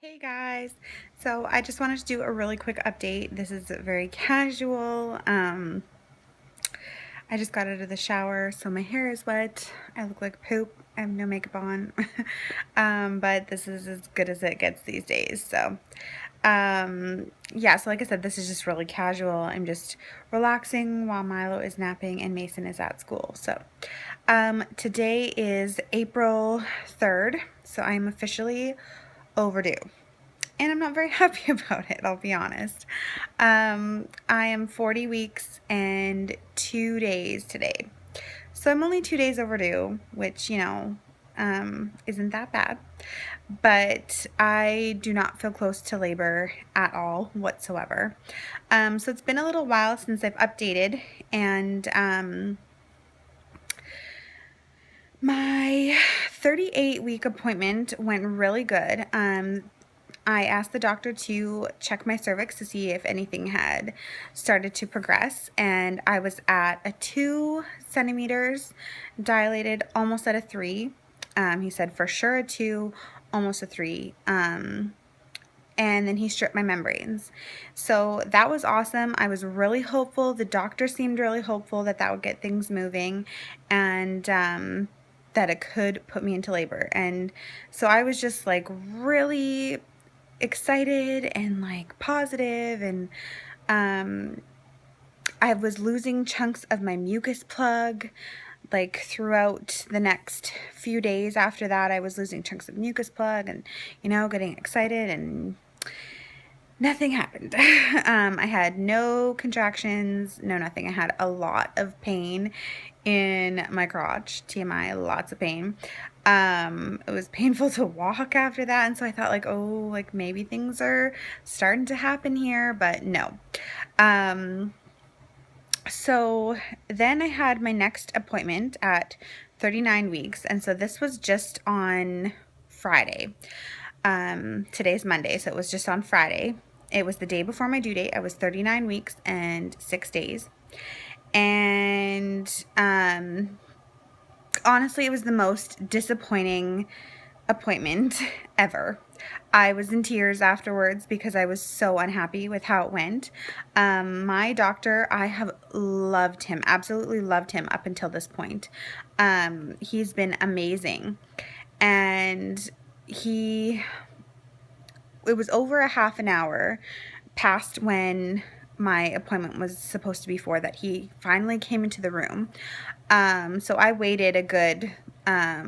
Hey guys, so I just wanted to do a really quick update. This is very casual. I just got out of the shower, so my hair is wet. I look like poop. I have no makeup on. But this is as good as it gets these days. Yeah, so like I said, this is just really casual. I'm just relaxing while Milo is napping and Mason is at school. Today is April 3rd, so I'm officially overdue. And I'm not very happy about it, I'll be honest. I am 40 weeks and 2 days today. So I'm only 2 days overdue, which, isn't that bad. But I do not feel close to labor at all whatsoever. So it's been a little while since I've updated, and my 38-week appointment went really good. I asked the doctor to check my cervix to see if anything had started to progress, and I was at a 2 centimeters dilated, almost at a 3. He said for sure a 2, almost a 3. And then he stripped my membranes. So that was awesome. I was really hopeful. The doctor seemed really hopeful that that would get things moving, and that it could put me into labor. And so I was just like really excited and like positive, and I was losing chunks of my mucus plug like throughout the next few days after that. I was losing chunks of mucus plug and getting excited, and nothing happened. I had no contractions, no nothing. I had a lot of pain in my crotch, TMI, lots of pain. It was painful to walk after that, and so I thought like, oh, like maybe things are starting to happen here, but no. So then I had my next appointment at 39 weeks, and so this was just on Friday. Today's Monday, so it was just on Friday. It was the day before my due date. I was 39 weeks and 6 days. And honestly, it was the most disappointing appointment ever. I was in tears afterwards because I was so unhappy with how it went. My doctor, I have loved him, absolutely loved him up until this point. He's been amazing. And it was over a half an hour past when my appointment was supposed to be for that he finally came into the room. So I waited a good half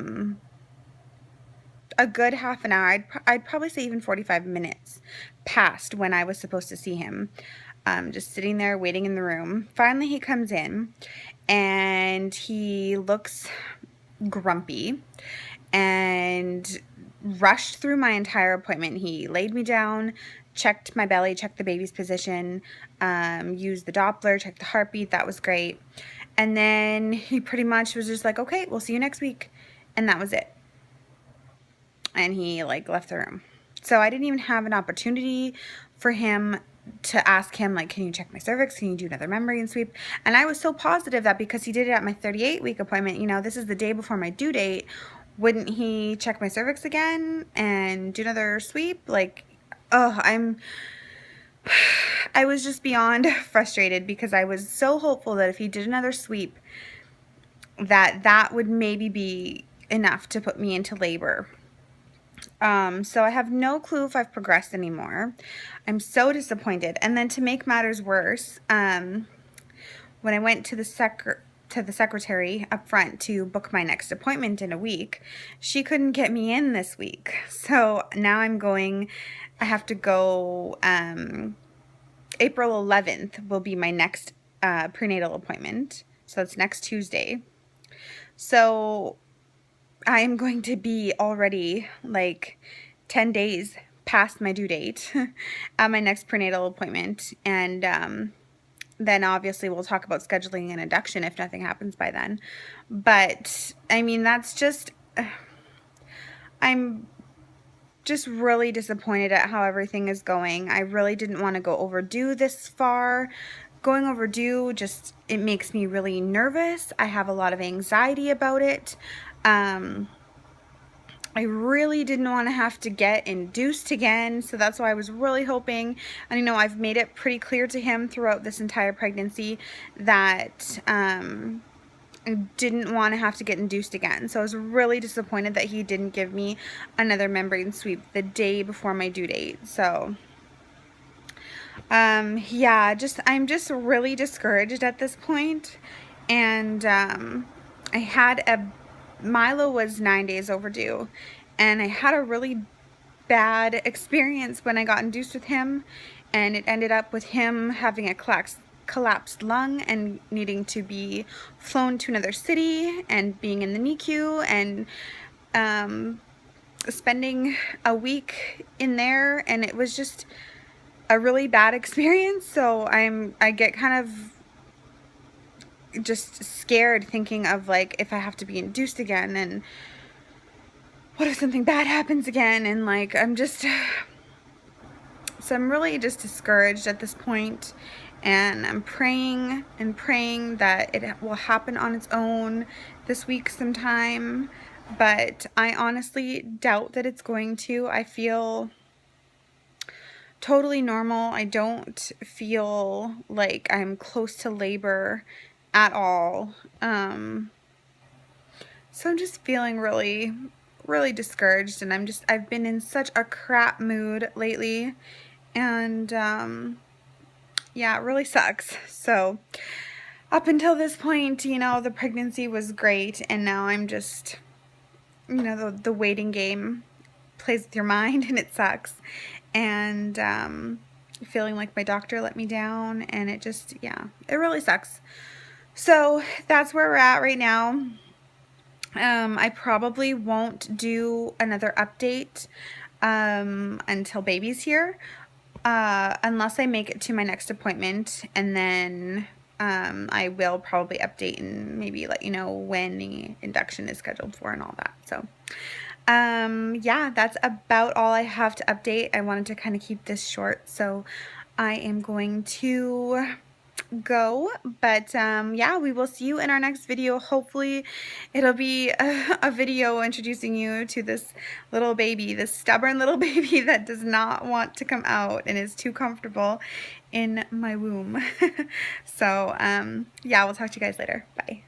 an hour. I'd probably say even 45 minutes past when I was supposed to see him. Just sitting there waiting in the room. Finally he comes in, and he looks grumpy and rushed through my entire appointment. He laid me down, checked my belly, checked the baby's position, used the Doppler, checked the heartbeat. That was great. And then he pretty much was just like, okay, we'll see you next week. And that was it. And he like left the room. So I didn't even have an opportunity for him to ask him, like, can you check my cervix? Can you do another membrane sweep? And I was so positive that because he did it at my 38-week appointment, this is the day before my due date, wouldn't he check my cervix again and do another sweep? Like, I was just beyond frustrated because I was so hopeful that if he did another sweep, that would maybe be enough to put me into labor. So I have no clue if I've progressed anymore. I'm so disappointed. And then to make matters worse, when I went to the secretary up front to book my next appointment in a week, she couldn't get me in this week. So now I have to go, April 11th will be my next prenatal appointment. So it's next Tuesday. So I am going to be already like 10 days past my due date at my next prenatal appointment. And then obviously we'll talk about scheduling an induction if nothing happens by then. But I mean, that's just, I'm just really disappointed at how everything is going. I really didn't want to go overdue this far. Going overdue it makes me really nervous. I have a lot of anxiety about it. I really didn't want to have to get induced again, so that's why I was really hoping, and you know, I've made it pretty clear to him throughout this entire pregnancy that I didn't want to have to get induced again. So I was really disappointed that he didn't give me another membrane sweep the day before my due date. So yeah, I'm just really discouraged at this point. And I had Milo was 9 days overdue, and I had a really bad experience when I got induced with him, and it ended up with him having a collapsed lung and needing to be flown to another city and being in the NICU and spending a week in there, and it was just a really bad experience. So I get kind of just scared thinking of like if I have to be induced again, and what if something bad happens again, and like so I'm really just discouraged at this point, and I'm praying and praying that it will happen on its own this week sometime, but I honestly doubt that it's going to. I feel totally normal. I don't feel like I'm close to labor at all. So I'm just feeling really, really discouraged, and I've been in such a crap mood lately, and yeah, it really sucks. So up until this point, you know, the pregnancy was great, and now I'm just, you know, the waiting game plays with your mind, and it sucks. And feeling like my doctor let me down, and it just, yeah, it really sucks. So that's where we're at right now. I probably won't do another update until baby's here, unless I make it to my next appointment, and then I will probably update and maybe let you know when the induction is scheduled for and all that. So yeah, that's about all I have to update. I wanted to kind of keep this short, so I am going to go, but yeah, we will see you in our next video. Hopefully it'll be a video introducing you to this little baby, this stubborn little baby that does not want to come out and is too comfortable in my womb. So yeah, we'll talk to you guys later. Bye.